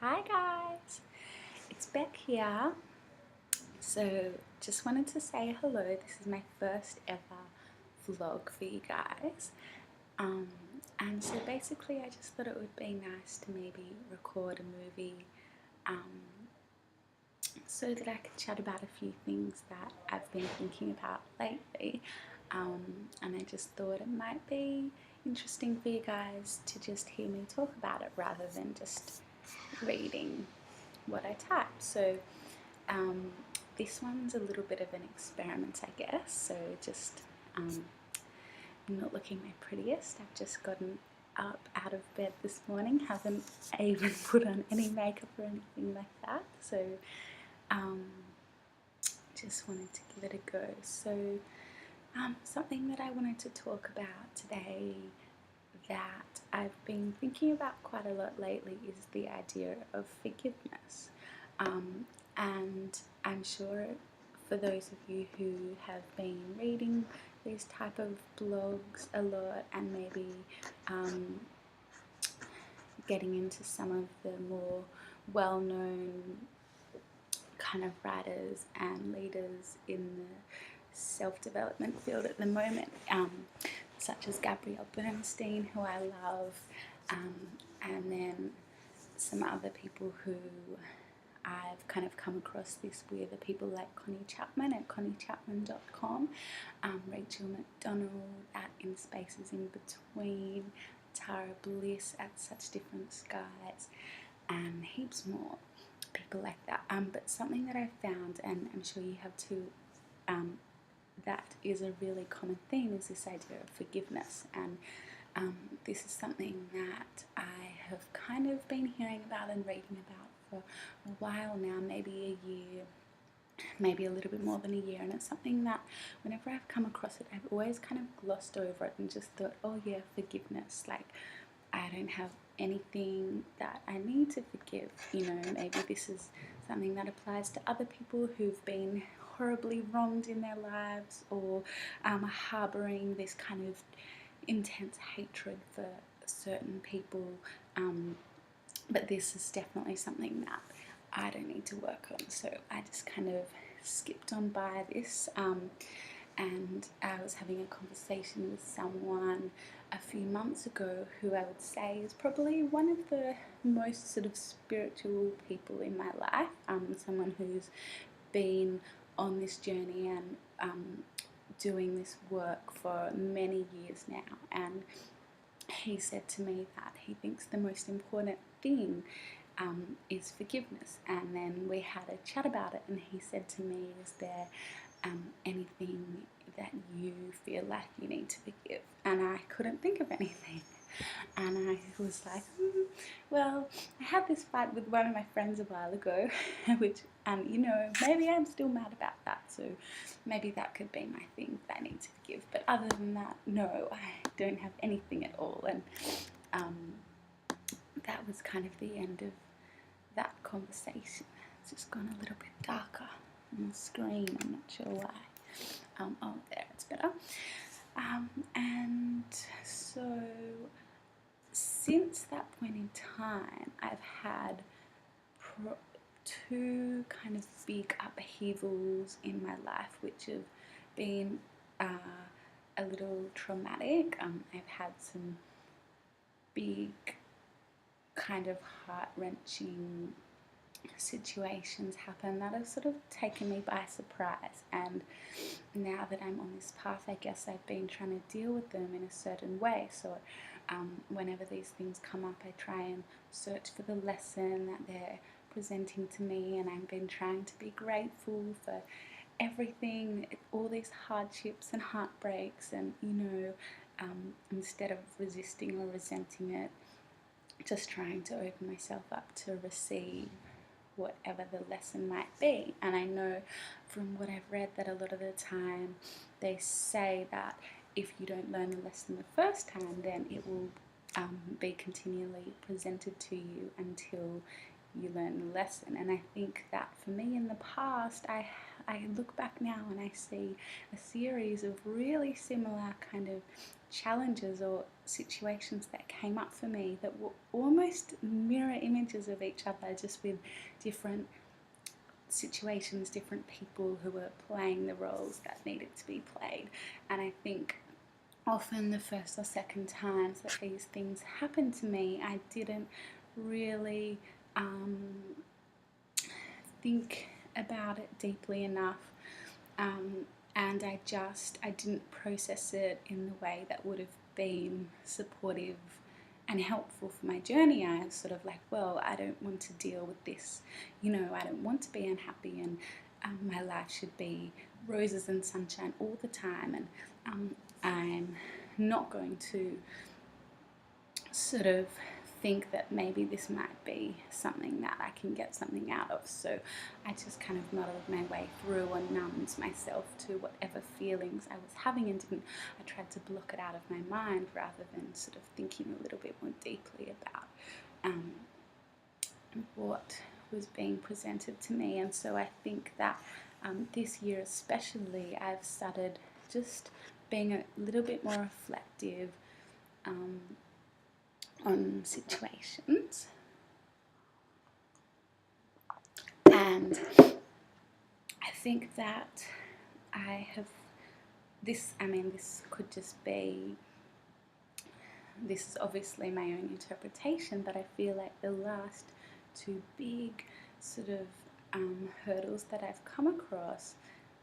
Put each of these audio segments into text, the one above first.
Hi guys, it's Beck here. So just wanted to say hello. This is my first ever vlog for you guys. Um, and so basically I just thought it would be nice to maybe record a movie um, so that I could chat about a few things that I've been thinking about lately. And I just thought it might be interesting for you guys to just hear me talk about it rather than just reading what I type. So um, this one's a little bit of an experiment, I guess. So just I'm not looking my prettiest. I've just gotten up out of bed this morning, haven't even put on any makeup or anything like that. So um, just wanted to give it a go. So something that I wanted to talk about today that I've been thinking about quite a lot lately is the idea of forgiveness. And I'm sure for those of you who have been reading these type of blogs a lot and maybe getting into some of the more well-known kind of writers and leaders in the self-development field at the moment, such as Gabrielle Bernstein, who I love, and then some other people who I've kind of come across this with are people like Connie Chapman at conniechapman.com, Rachel McDonald at In Spaces in Between, Tara Bliss at Such Different Skies, and heaps more people like that. But something that I've found, and I'm sure you have too, that is a really common theme, is this idea of forgiveness. And this is something that I have kind of been hearing about and reading about for a while now, maybe a year, maybe a little bit more than a year. And it's something that whenever I've come across it, I've always kind of glossed over it and just thought, oh yeah, forgiveness, like I don't have anything that I need to forgive. You know, maybe this is something that applies to other people who've been horribly wronged in their lives, or harbouring this kind of intense hatred for certain people. But this is definitely something that I don't need to work on. So I just kind of skipped on by this. And I was having a conversation with someone a few months ago who I would say is probably one of the most sort of spiritual people in my life, someone who's been on this journey and doing this work for many years now. And he said to me that he thinks the most important thing is forgiveness. And then we had a chat about it, and he said to me, is there anything that you feel like you need to forgive? And I couldn't think of anything. And I was like, well, I had this fight with one of my friends a while ago, which, you know, maybe I'm still mad about that, so maybe that could be my thing that I need to forgive. But other than that, no, I don't have anything at all. And that was kind of the end of that conversation. It's just gone a little bit darker on the screen, I'm not sure why. Oh, there, it's better. And so since that point in time, I've had two kind of big upheavals in my life, which have been a little traumatic. I've had some big kind of heart-wrenching situations happen that have sort of taken me by surprise, and now that I'm on this path, I guess I've been trying to deal with them in a certain way. So whenever these things come up, I try and search for the lesson that they're presenting to me, and I've been trying to be grateful for everything, all these hardships and heartbreaks, and you know, instead of resisting or resenting it, just trying to open myself up to receive whatever the lesson might be. And I know from what I've read that a lot of the time they say that if you don't learn the lesson the first time, then it will be continually presented to you until you learn the lesson. And I think that for me in the past, I look back now and I see a series of really similar kind of challenges or situations that came up for me that were almost mirror image images of each other, just with different situations, different people who were playing the roles that needed to be played. And I think often the first or second times that these things happened to me, I didn't really think about it deeply enough, and I didn't process it in the way that would have been supportive and helpful for my journey. I was sort of like, well, I don't want to deal with this, I don't want to be unhappy, and my life should be roses and sunshine all the time, and I'm not going to sort of think that maybe this might be something that I can get something out of. So I just kind of muddled my way through and numbed myself to whatever feelings I was having, and I tried to block it out of my mind rather than sort of thinking a little bit more deeply about what was being presented to me. And so I think that this year especially, I've started just being a little bit more reflective on situations, and I think that I have this could just be, this is obviously my own interpretation, but I feel like the last two big sort of hurdles that I've come across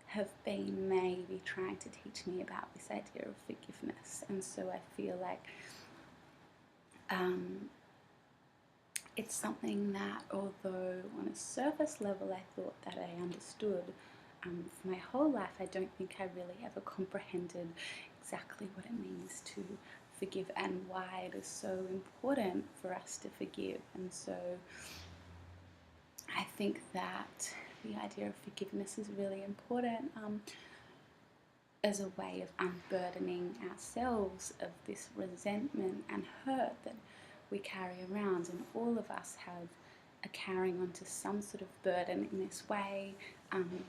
have been maybe trying to teach me about this idea of forgiveness. And so I feel like it's something that, although on a surface level I thought that I understood for my whole life, I don't think I really ever comprehended exactly what it means to forgive and why it is so important for us to forgive. And so I think that the idea of forgiveness is really important as a way of unburdening ourselves of this resentment and hurt that we carry around, and all of us are carrying onto some sort of burden in this way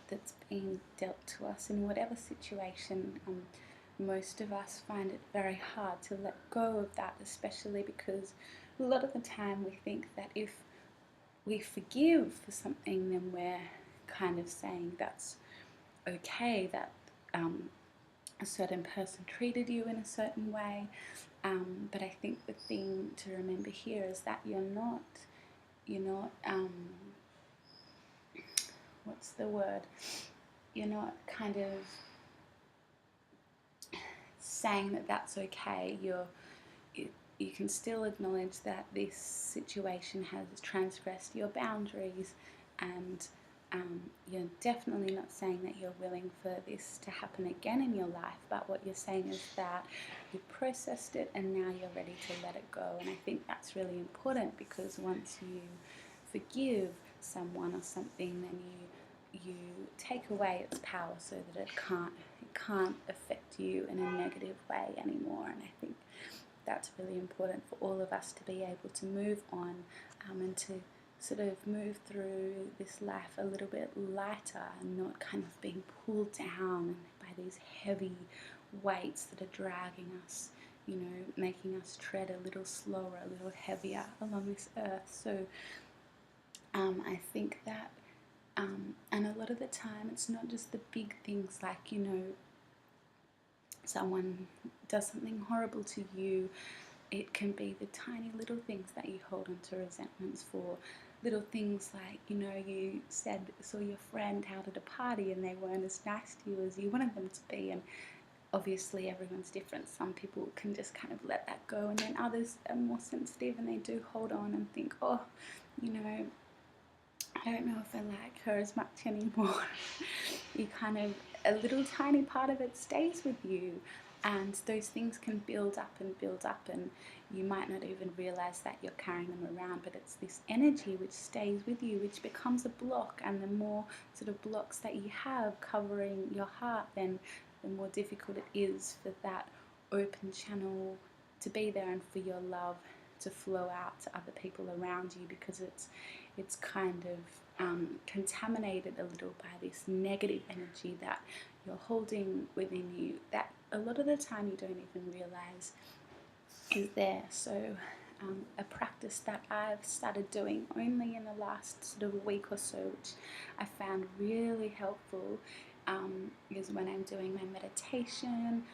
that's being dealt to us in whatever situation. Most of us find it very hard to let go of that, especially because a lot of the time we think that if we forgive for something, then we're kind of saying that's okay, that a certain person treated you in a certain way. But I think the thing to remember here is that you're not what's the word? You're not kind of saying that that's okay. You can still acknowledge that this situation has transgressed your boundaries, and you're definitely not saying that you're willing for this to happen again in your life, but what you're saying is that you processed it and now you're ready to let it go. And I think that's really important, because once you forgive someone or something, then you take away its power so that it can't affect you in a negative way anymore. And I think that's really important for all of us to be able to move on and to sort of move through this life a little bit lighter, and not kind of being pulled down by these heavy weights that are dragging us, making us tread a little slower, a little heavier along this earth. So I think that, and a lot of the time it's not just the big things like, someone does something horrible to you. It can be the tiny little things that you hold on to resentments for. Little things like, you saw your friend out at a party and they weren't as nice to you as you wanted them to be, and obviously everyone's different. Some people can just kind of let that go, and then others are more sensitive and they do hold on and think, oh, I don't know if I like her as much anymore. You kind of, a little tiny part of it stays with you, and those things can build up, and you might not even realize that you're carrying them around, but it's this energy which stays with you, which becomes a block. And the more sort of blocks that you have covering your heart, then the more difficult it is for that open channel to be there, and for your love to flow out to other people around you, because it's kind of contaminated a little by this negative energy that you're holding within you, that a lot of the time you don't even realize is there. So a practice that I've started doing only in the last sort of week or so, which I found really helpful, is when I'm doing my meditation,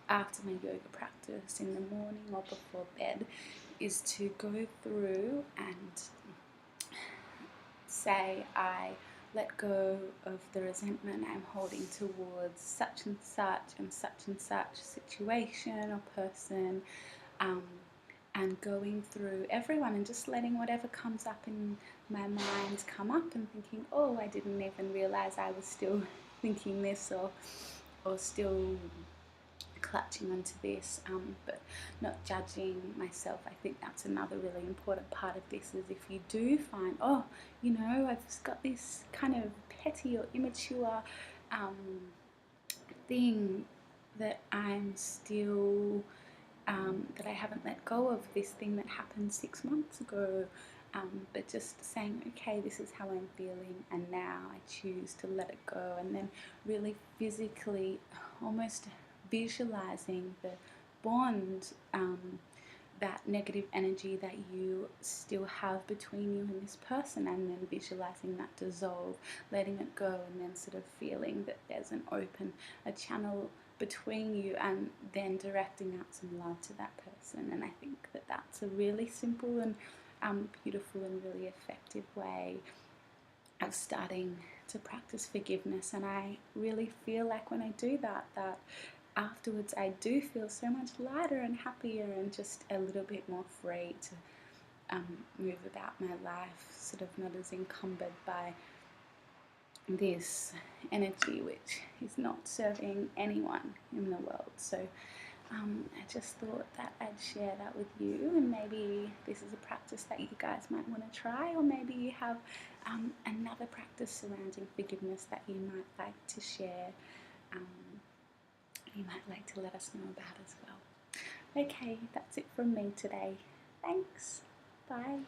after my yoga practice in the morning or before bed, is to go through and say I let go of the resentment I'm holding towards such and such situation or person, um, and going through everyone and just letting whatever comes up in my mind come up and thinking, oh, I didn't even realize I was still thinking this, or still clutching onto this, but not judging myself. I think that's another really important part of this, is if you do find, oh, you know, I've just got this kind of petty or immature thing that I'm still, that I haven't let go of, this thing that happened 6 months ago, but just saying, okay, this is how I'm feeling, and now I choose to let it go, and then really physically almost visualizing the bond, that negative energy that you still have between you and this person, and then visualizing that dissolve, letting it go, and then sort of feeling that there's a channel between you, and then directing out some love to that person. And I think that that's a really simple and beautiful and really effective way of starting to practice forgiveness. And I really feel like when I do that, that afterwards I do feel so much lighter and happier and just a little bit more free to move about my life, sort of not as encumbered by this energy which is not serving anyone in the world. So I just thought that I'd share that with you, and maybe this is a practice that you guys might want to try, or maybe you have another practice surrounding forgiveness that you might like to share, you might like to let us know about as well. Okay, that's it from me today. Thanks. Bye.